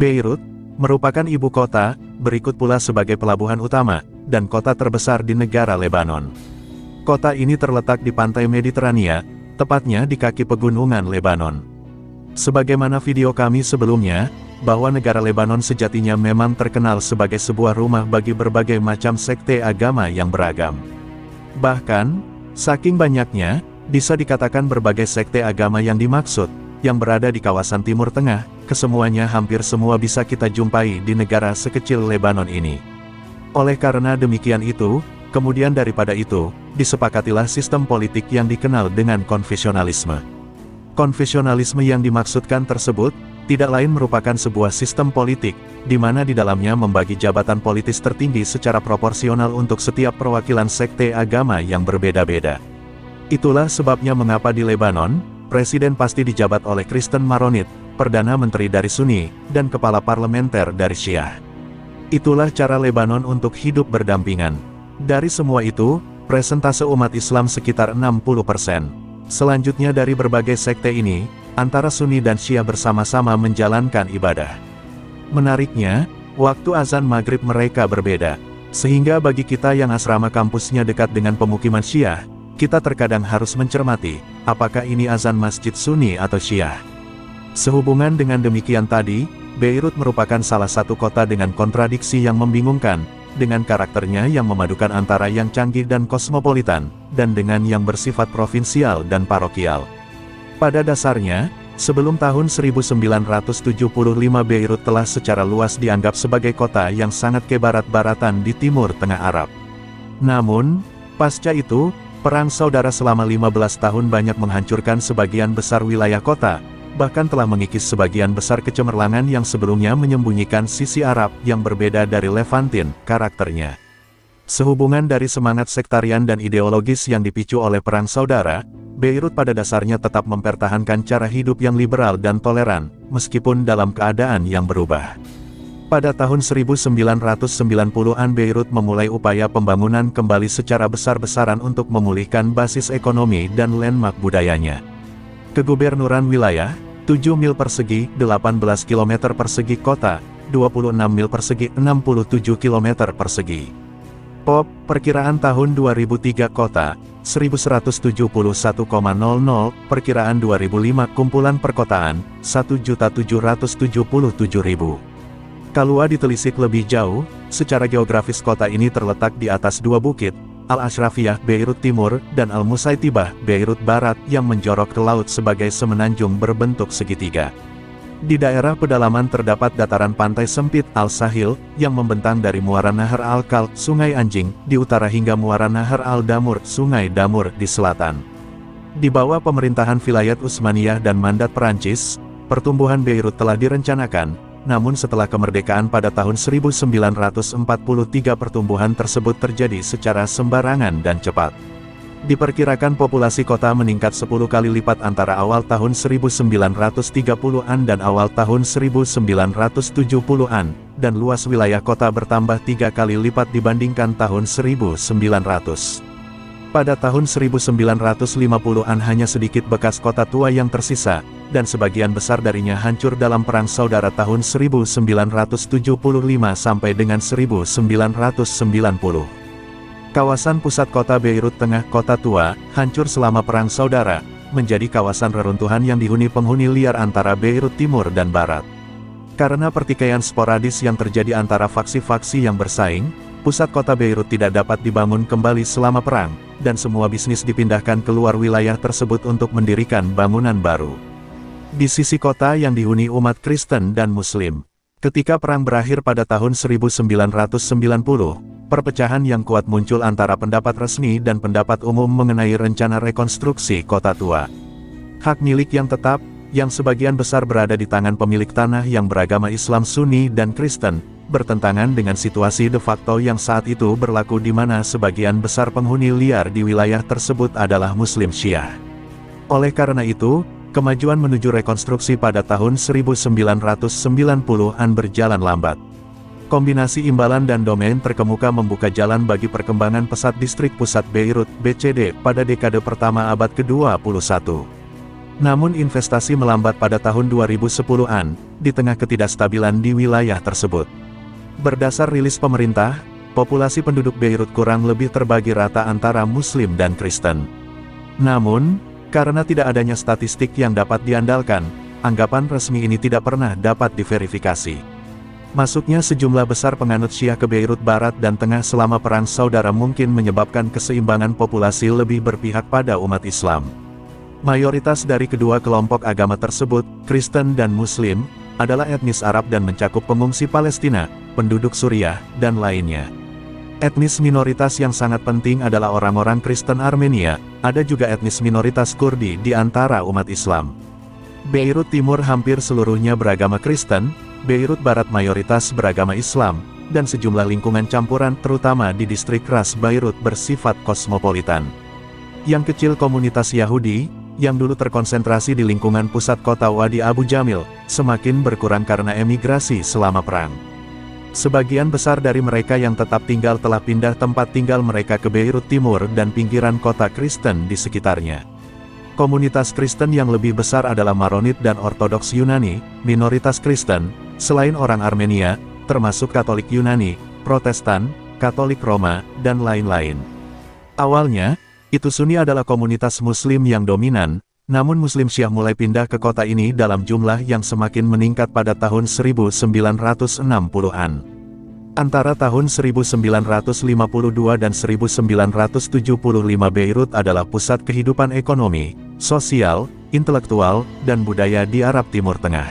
Beirut merupakan ibu kota, berikut pula sebagai pelabuhan utama, dan kota terbesar di negara Lebanon. Kota ini terletak di pantai Mediterania, tepatnya di kaki pegunungan Lebanon. Sebagaimana video kami sebelumnya, bahwa negara Lebanon sejatinya memang terkenal sebagai sebuah rumah bagi berbagai macam sekte agama yang beragam. Bahkan, saking banyaknya, bisa dikatakan berbagai sekte agama yang dimaksud, yang berada di kawasan Timur Tengah, kesemuanya hampir semua bisa kita jumpai di negara sekecil Lebanon ini. Oleh karena demikian itu, kemudian daripada itu, disepakatilah sistem politik yang dikenal dengan konfesionalisme. Konfesionalisme yang dimaksudkan tersebut, tidak lain merupakan sebuah sistem politik, di mana di dalamnya membagi jabatan politis tertinggi secara proporsional untuk setiap perwakilan sekte agama yang berbeda-beda. Itulah sebabnya mengapa di Lebanon, presiden pasti dijabat oleh Kristen Maronit, perdana menteri dari Sunni, dan kepala parlementer dari Syiah. Itulah cara Lebanon untuk hidup berdampingan. Dari semua itu, presentase umat Islam sekitar 60%. Selanjutnya dari berbagai sekte ini, antara Sunni dan Syiah bersama-sama menjalankan ibadah. Menariknya, waktu azan maghrib mereka berbeda. Sehingga bagi kita yang asrama kampusnya dekat dengan pemukiman Syiah, kita terkadang harus mencermati, apakah ini azan masjid Sunni atau Syiah. Sehubungan dengan demikian tadi, Beirut merupakan salah satu kota dengan kontradiksi yang membingungkan, dengan karakternya yang memadukan antara yang canggih dan kosmopolitan, dan dengan yang bersifat provinsial dan parokial. Pada dasarnya, sebelum tahun 1975 Beirut telah secara luas dianggap sebagai kota yang sangat kebarat-baratan di Timur Tengah Arab. Namun, pasca itu, Perang Saudara selama 15 tahun banyak menghancurkan sebagian besar wilayah kota, bahkan telah mengikis sebagian besar kecemerlangan yang sebelumnya menyembunyikan sisi Arab yang berbeda dari Levantin, karakternya. Sehubungan dari semangat sektarian dan ideologis yang dipicu oleh Perang Saudara, Beirut pada dasarnya tetap mempertahankan cara hidup yang liberal dan toleran, meskipun dalam keadaan yang berubah. Pada tahun 1990-an Beirut memulai upaya pembangunan kembali secara besar-besaran untuk memulihkan basis ekonomi dan landmark budayanya. Kegubernuran wilayah, 7 mil persegi, 18 km persegi kota, 26 mil persegi, 67 km persegi. POP, perkiraan tahun 2003 kota, 1171,00, perkiraan 2005 kumpulan perkotaan, 1.777.000. Kalau ditelisik lebih jauh, secara geografis kota ini terletak di atas dua bukit, Al-Ashrafiyah Beirut Timur, dan Al-Musaitibah Beirut Barat yang menjorok ke laut sebagai semenanjung berbentuk segitiga. Di daerah pedalaman terdapat dataran pantai sempit Al-Sahil, yang membentang dari muara Nahar Al-Kalb, Sungai Anjing, di utara hingga muara Nahar Al-Damur, Sungai Damur, di selatan. Di bawah pemerintahan Vilayat Utsmaniyah dan mandat Perancis, pertumbuhan Beirut telah direncanakan. Namun setelah kemerdekaan pada tahun 1943 pertumbuhan tersebut terjadi secara sembarangan dan cepat. Diperkirakan populasi kota meningkat 10 kali lipat antara awal tahun 1930-an dan awal tahun 1970-an, dan luas wilayah kota bertambah 3 kali lipat dibandingkan tahun 1900. Pada tahun 1950-an hanya sedikit bekas kota tua yang tersisa, dan sebagian besar darinya hancur dalam Perang Saudara tahun 1975 sampai dengan 1990. Kawasan pusat kota Beirut Tengah Kota Tua, hancur selama Perang Saudara, menjadi kawasan reruntuhan yang dihuni penghuni liar antara Beirut Timur dan Barat. Karena pertikaian sporadis yang terjadi antara faksi-faksi yang bersaing, pusat kota Beirut tidak dapat dibangun kembali selama perang, dan semua bisnis dipindahkan keluar wilayah tersebut untuk mendirikan bangunan baru. Di sisi kota yang dihuni umat Kristen dan Muslim, ketika perang berakhir pada tahun 1990, perpecahan yang kuat muncul antara pendapat resmi dan pendapat umum mengenai rencana rekonstruksi kota tua. Hak milik yang tetap, yang sebagian besar berada di tangan pemilik tanah yang beragama Islam Sunni dan Kristen, bertentangan dengan situasi de facto yang saat itu berlaku di mana sebagian besar penghuni liar di wilayah tersebut adalah Muslim Syiah. Oleh karena itu, kemajuan menuju rekonstruksi pada tahun 1990-an berjalan lambat. Kombinasi imbalan dan domain terkemuka membuka jalan bagi perkembangan pesat distrik pusat Beirut, BCD, pada dekade pertama abad ke-21. Namun investasi melambat pada tahun 2010-an, di tengah ketidakstabilan di wilayah tersebut. Berdasar rilis pemerintah, populasi penduduk Beirut kurang lebih terbagi rata antara Muslim dan Kristen. Namun, karena tidak adanya statistik yang dapat diandalkan, anggapan resmi ini tidak pernah dapat diverifikasi. Masuknya sejumlah besar penganut Syiah ke Beirut Barat dan Tengah selama Perang Saudara mungkin menyebabkan keseimbangan populasi lebih berpihak pada umat Islam. Mayoritas dari kedua kelompok agama tersebut, Kristen dan Muslim, adalah etnis Arab dan mencakup pengungsi Palestina, penduduk Suriah, dan lainnya. Etnis minoritas yang sangat penting adalah orang-orang Kristen Armenia, ada juga etnis minoritas Kurdi di antara umat Islam. Beirut Timur hampir seluruhnya beragama Kristen, Beirut Barat mayoritas beragama Islam, dan sejumlah lingkungan campuran terutama di distrik Ras Beirut bersifat kosmopolitan. Yang kecil komunitas Yahudi, yang dulu terkonsentrasi di lingkungan pusat kota Wadi Abu Jamil, semakin berkurang karena emigrasi selama perang. Sebagian besar dari mereka yang tetap tinggal telah pindah tempat tinggal mereka ke Beirut Timur dan pinggiran kota Kristen di sekitarnya. Komunitas Kristen yang lebih besar adalah Maronit dan Ortodoks Yunani, minoritas Kristen, selain orang Armenia, termasuk Katolik Yunani, Protestan, Katolik Roma, dan lain-lain. Awalnya, itu Sunni adalah komunitas Muslim yang dominan, namun Muslim Syiah mulai pindah ke kota ini dalam jumlah yang semakin meningkat pada tahun 1960-an. Antara tahun 1952 dan 1975 Beirut adalah pusat kehidupan ekonomi, sosial, intelektual, dan budaya di Arab Timur Tengah.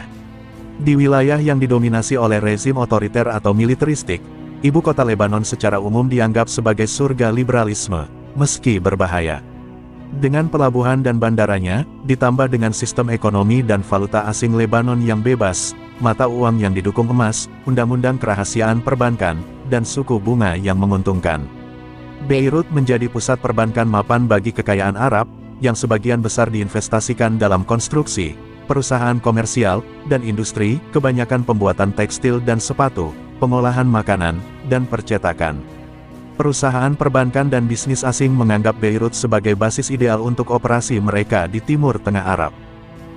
Di wilayah yang didominasi oleh rezim otoriter atau militeristik, ibu kota Lebanon secara umum dianggap sebagai surga liberalisme, meski berbahaya. Dengan pelabuhan dan bandaranya, ditambah dengan sistem ekonomi dan valuta asing Lebanon yang bebas, mata uang yang didukung emas, undang-undang kerahasiaan perbankan, dan suku bunga yang menguntungkan. Beirut menjadi pusat perbankan mapan bagi kekayaan Arab, yang sebagian besar diinvestasikan dalam konstruksi, perusahaan komersial, dan industri, kebanyakan pembuatan tekstil dan sepatu, pengolahan makanan, dan percetakan. Perusahaan perbankan dan bisnis asing menganggap Beirut sebagai basis ideal untuk operasi mereka di Timur Tengah Arab.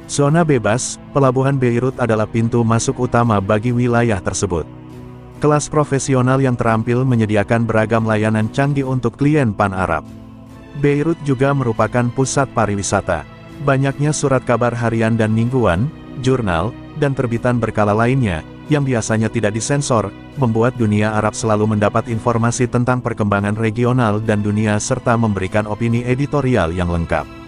Zona bebas, pelabuhan Beirut adalah pintu masuk utama bagi wilayah tersebut. Kelas profesional yang terampil menyediakan beragam layanan canggih untuk klien Pan-Arab. Beirut juga merupakan pusat pariwisata. Banyaknya surat kabar harian dan mingguan, jurnal, dan terbitan berkala lainnya, yang biasanya tidak disensor, membuat dunia Arab selalu mendapat informasi tentang perkembangan regional dan dunia serta memberikan opini editorial yang lengkap.